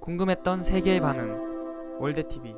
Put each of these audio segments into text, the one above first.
궁금했던 세계의 반응. 월드TV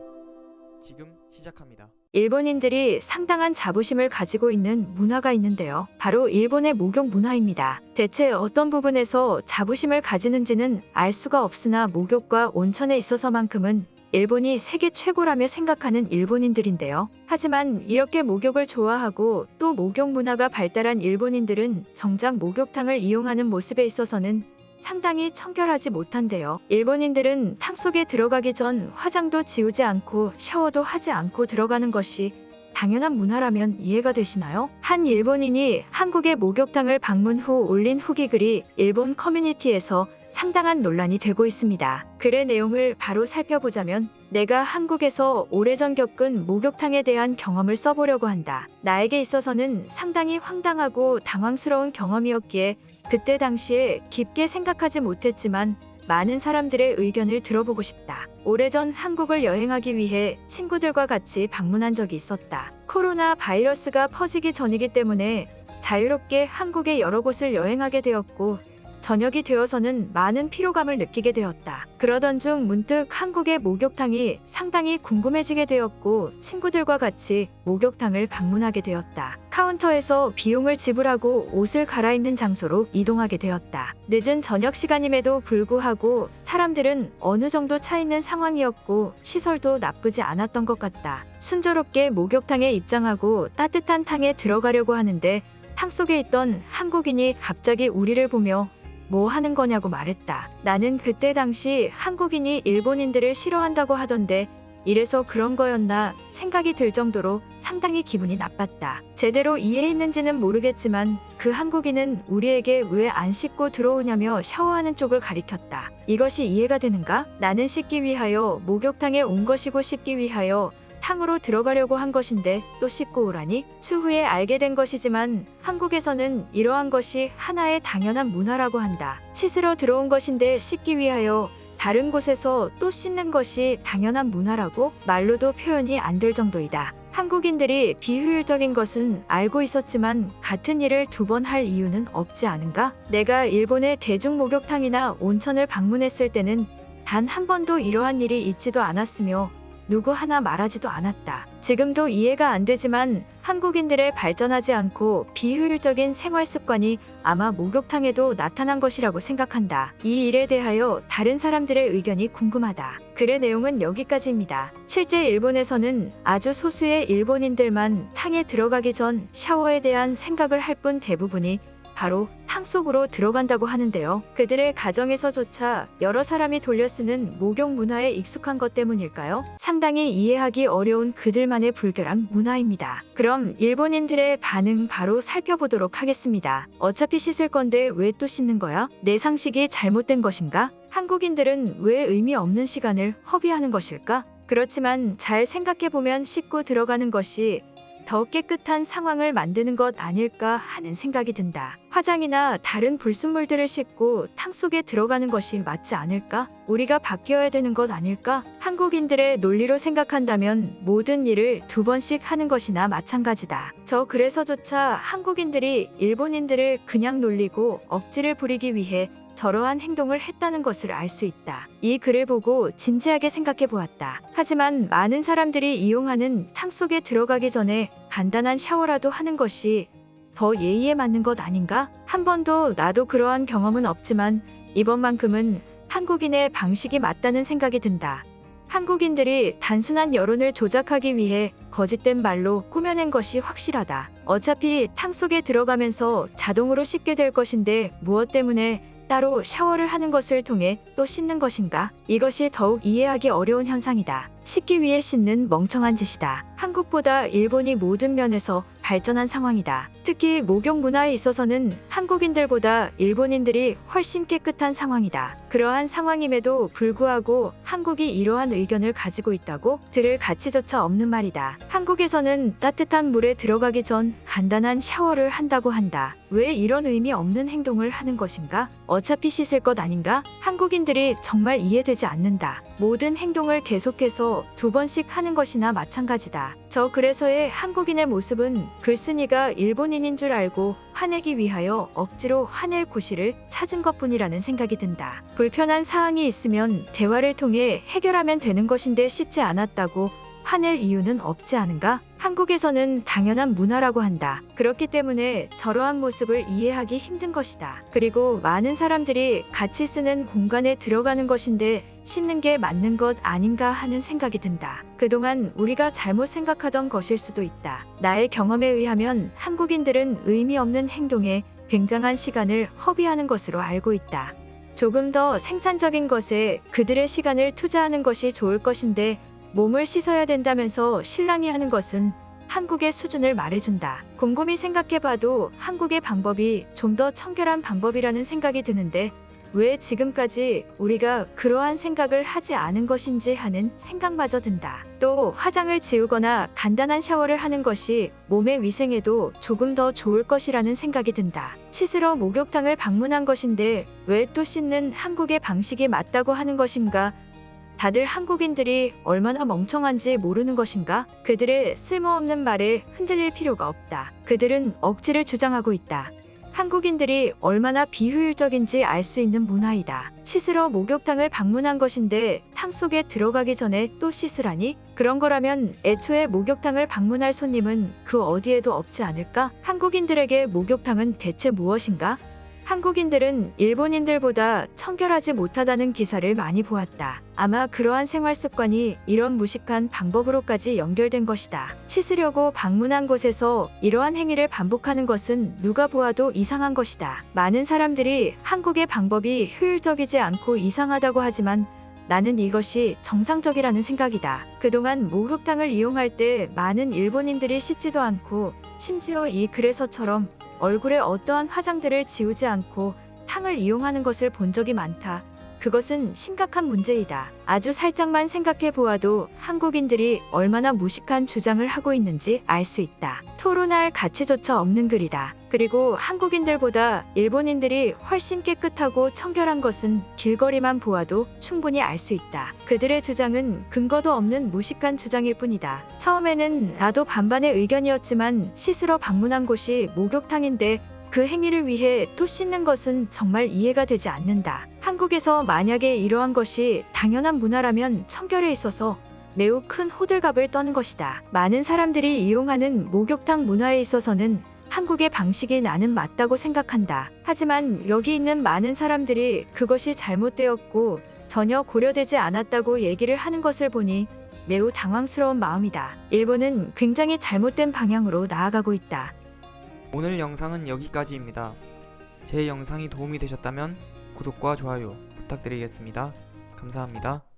지금 시작합니다. 일본인들이 상당한 자부심을 가지고 있는 문화가 있는데요. 바로 일본의 목욕 문화입니다. 대체 어떤 부분에서 자부심을 가지는지는 알 수가 없으나 목욕과 온천에 있어서만큼은 일본이 세계 최고라며 생각하는 일본인들인데요. 하지만 이렇게 목욕을 좋아하고 또 목욕 문화가 발달한 일본인들은 정작 목욕탕을 이용하는 모습에 있어서는 상당히 청결하지 못한데요. 일본인들은 탕 속에 들어가기 전 화장도 지우지 않고 샤워도 하지 않고 들어가는 것이 당연한 문화라면 이해가 되시나요? 한 일본인이 한국의 목욕탕을 방문 후 올린 후기 글이 일본 커뮤니티에서 상당한 논란이 되고 있습니다. 글의 내용을 바로 살펴보자면 내가 한국에서 오래전 겪은 목욕탕에 대한 경험을 써보려고 한다. 나에게 있어서는 상당히 황당하고 당황스러운 경험이었기에 그때 당시에 깊게 생각하지 못했지만 많은 사람들의 의견을 들어보고 싶다. 오래전 한국을 여행하기 위해 친구들과 같이 방문한 적이 있었다. 코로나 바이러스가 퍼지기 전이기 때문에 자유롭게 한국의 여러 곳을 여행하게 되었고 저녁이 되어서는 많은 피로감을 느끼게 되었다. 그러던 중 문득 한국의 목욕탕이 상당히 궁금해지게 되었고 친구들과 같이 목욕탕을 방문하게 되었다. 카운터에서 비용을 지불하고 옷을 갈아입는 장소로 이동하게 되었다. 늦은 저녁 시간임에도 불구하고 사람들은 어느 정도 차 있는 상황이었고 시설도 나쁘지 않았던 것 같다. 순조롭게 목욕탕에 입장하고 따뜻한 탕에 들어가려고 하는데 탕 속에 있던 한국인이 갑자기 우리를 보며 뭐 하는 거냐고 말했다. 나는 그때 당시 한국인이 일본인들을 싫어한다고 하던데 이래서 그런 거였나 생각이 들 정도로 상당히 기분이 나빴다. 제대로 이해했는지는 모르겠지만 그 한국인은 우리에게 왜 안 씻고 들어오냐며 샤워하는 쪽을 가리켰다. 이것이 이해가 되는가? 나는 씻기 위하여 목욕탕에 온 것이고 씻기 위하여 탕으로 들어가려고 한 것인데 또 씻고 오라니? 추후에 알게 된 것이지만 한국에서는 이러한 것이 하나의 당연한 문화라고 한다. 씻으러 들어온 것인데 씻기 위하여 다른 곳에서 또 씻는 것이 당연한 문화라고 말로도 표현이 안 될 정도이다. 한국인들이 비효율적인 것은 알고 있었지만 같은 일을 두 번 할 이유는 없지 않은가? 내가 일본의 대중 목욕탕이나 온천을 방문했을 때는 단 한 번도 이러한 일이 있지도 않았으며 누구 하나 말하지도 않았다. 지금도 이해가 안 되지만 한국인들의 발전하지 않고 비효율적인 생활 습관이 아마 목욕탕에도 나타난 것이라고 생각한다. 이 일에 대하여 다른 사람들의 의견이 궁금하다. 글의 내용은 여기까지입니다. 실제 일본에서는 아주 소수의 일본인들만 탕에 들어가기 전 샤워에 대한 생각을 할 뿐 대부분이 바로 탕 속으로 들어간다고 하는데요. 그들의 가정에서조차 여러 사람이 돌려 쓰는 목욕 문화에 익숙한 것 때문일까요? 상당히 이해하기 어려운 그들만의 불결한 문화입니다. 그럼 일본인들의 반응 바로 살펴보도록 하겠습니다. 어차피 씻을 건데 왜 또 씻는 거야? 내 상식이 잘못된 것인가? 한국인들은 왜 의미 없는 시간을 허비하는 것일까? 그렇지만 잘 생각해보면 씻고 들어가는 것이 더 깨끗한 상황을 만드는 것 아닐까 하는 생각이 든다. 화장이나 다른 불순물들을 씻고 탕 속에 들어가는 것이 맞지 않을까? 우리가 바뀌어야 되는 것 아닐까? 한국인들의 논리로 생각한다면 모든 일을 두 번씩 하는 것이나 마찬가지다. 그래서조차 한국인들이 일본인들을 그냥 놀리고 억지를 부리기 위해 저러한 행동을 했다는 것을 알 수 있다. 이 글을 보고 진지하게 생각해 보았다. 하지만 많은 사람들이 이용하는 탕 속에 들어가기 전에 간단한 샤워라도 하는 것이 더 예의에 맞는 것 아닌가? 한 번도 나도 그러한 경험은 없지만 이번만큼은 한국인의 방식이 맞다는 생각이 든다. 한국인들이 단순한 여론을 조작하기 위해 거짓된 말로 꾸며낸 것이 확실하다. 어차피 탕 속에 들어가면서 자동으로 씻게 될 것인데 무엇 때문에 따로 샤워를 하는 것을 통해 또 씻는 것인가? 이것이 더욱 이해하기 어려운 현상이다. 씻기 위해 씻는 멍청한 짓이다. 한국보다 일본이 모든 면에서 발전한 상황이다. 특히 목욕 문화에 있어서는 한국인들보다 일본인들이 훨씬 깨끗한 상황이다. 그러한 상황임에도 불구하고 한국이 이러한 의견을 가지고 있다고 들을 가치조차 없는 말이다. 한국에서는 따뜻한 물에 들어가기 전 간단한 샤워를 한다고 한다. 왜 이런 의미 없는 행동을 하는 것인가? 어차피 씻을 것 아닌가? 한국인들이 정말 이해되지 않는다. 모든 행동을 계속해서 2번씩 하는 것이나 마찬가지다. 저 그래서의 한국인의 모습은 글쓴이가 일본인인 줄 알고 화내기 위하여 억지로 화낼 구실을 찾은 것뿐이라는 생각이 든다. 불편한 사항이 있으면 대화를 통해 해결하면 되는 것인데 씻지 않았다고 화낼 이유는 없지 않은가? 한국에서는 당연한 문화라고 한다. 그렇기 때문에 저러한 모습을 이해하기 힘든 것이다. 그리고 많은 사람들이 같이 쓰는 공간에 들어가는 것인데 씻는 게 맞는 것 아닌가 하는 생각이 든다. 그동안 우리가 잘못 생각하던 것일 수도 있다. 나의 경험에 의하면 한국인들은 의미 없는 행동에 굉장한 시간을 허비하는 것으로 알고 있다. 조금 더 생산적인 것에 그들의 시간을 투자하는 것이 좋을 것인데 몸을 씻어야 된다면서 신랑이 하는 것은 한국의 수준을 말해준다. 곰곰이 생각해봐도 한국의 방법이 좀 더 청결한 방법이라는 생각이 드는데 왜 지금까지 우리가 그러한 생각을 하지 않은 것인지 하는 생각마저 든다. 또 화장을 지우거나 간단한 샤워를 하는 것이 몸의 위생에도 조금 더 좋을 것이라는 생각이 든다. 씻으러 목욕탕을 방문한 것인데 왜 또 씻는 한국의 방식이 맞다고 하는 것인가? 다들 한국인들이 얼마나 멍청한지 모르는 것인가? 그들의 쓸모없는 말에 흔들릴 필요가 없다. 그들은 억지를 주장하고 있다. 한국인들이 얼마나 비효율적인지 알 수 있는 문화이다. 씻으러 목욕탕을 방문한 것인데 탕 속에 들어가기 전에 또 씻으라니? 그런 거라면 애초에 목욕탕을 방문할 손님은 그 어디에도 없지 않을까? 한국인들에게 목욕탕은 대체 무엇인가? 한국인들은 일본인들보다 청결하지 못하다는 기사를 많이 보았다. 아마 그러한 생활 습관이 이런 무식한 방법으로까지 연결된 것이다. 씻으려고 방문한 곳에서 이러한 행위를 반복하는 것은 누가 보아도 이상한 것이다. 많은 사람들이 한국의 방법이 효율적이지 않고 이상하다고 하지만 나는 이것이 정상적이라는 생각이다. 그동안 목욕탕을 이용할 때 많은 일본인들이 씻지도 않고 심지어 이 글에서처럼 얼굴에 어떠한 화장들을 지우지 않고 탕을 이용하는 것을 본 적이 많다. 그것은 심각한 문제이다. 아주 살짝만 생각해 보아도 한국인들이 얼마나 무식한 주장을 하고 있는지 알 수 있다. 토론할 가치조차 없는 글이다. 그리고 한국인들보다 일본인들이 훨씬 깨끗하고 청결한 것은 길거리만 보아도 충분히 알 수 있다. 그들의 주장은 근거도 없는 무식한 주장일 뿐이다. 처음에는 나도 반반의 의견이었지만 씻으러 방문한 곳이 목욕탕인데 그 행위를 위해 또 씻는 것은 정말 이해가 되지 않는다. 한국에서 만약에 이러한 것이 당연한 문화라면 청결에 있어서 매우 큰 호들갑을 떠는 것이다. 많은 사람들이 이용하는 목욕탕 문화에 있어서는 한국의 방식이 나는 맞다고 생각한다. 하지만 여기 있는 많은 사람들이 그것이 잘못되었고 전혀 고려되지 않았다고 얘기를 하는 것을 보니 매우 당황스러운 마음이다. 일본은 굉장히 잘못된 방향으로 나아가고 있다. 오늘 영상은 여기까지입니다. 제 영상이 도움이 되셨다면 구독과 좋아요 부탁드리겠습니다. 감사합니다.